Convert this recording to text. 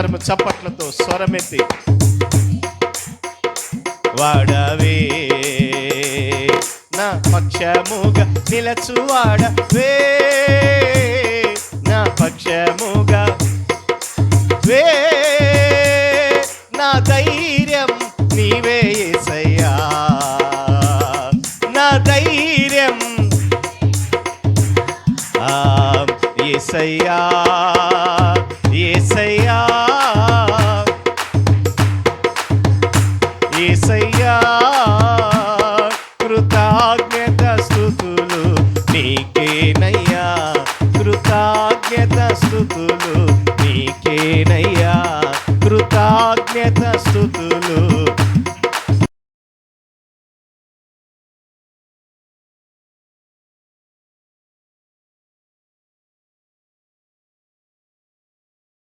అందరము చప్పట్లతో స్వరమెత్తి వాడవే నా పక్షముగా నిలచువాడవే, నా పక్షముగా వే, నా ధైర్యం నీవే యేసయ్యా, నా ధైర్యం యేసయ్యా, యేసయ్యా, యేసయ్యా. కృతజ్ఞత స్తుతులు నీకేనయ్యా, కృతజ్ఞత స్తుతులు నీకేనయ్యా, కృతజ్ఞత స్తుతులు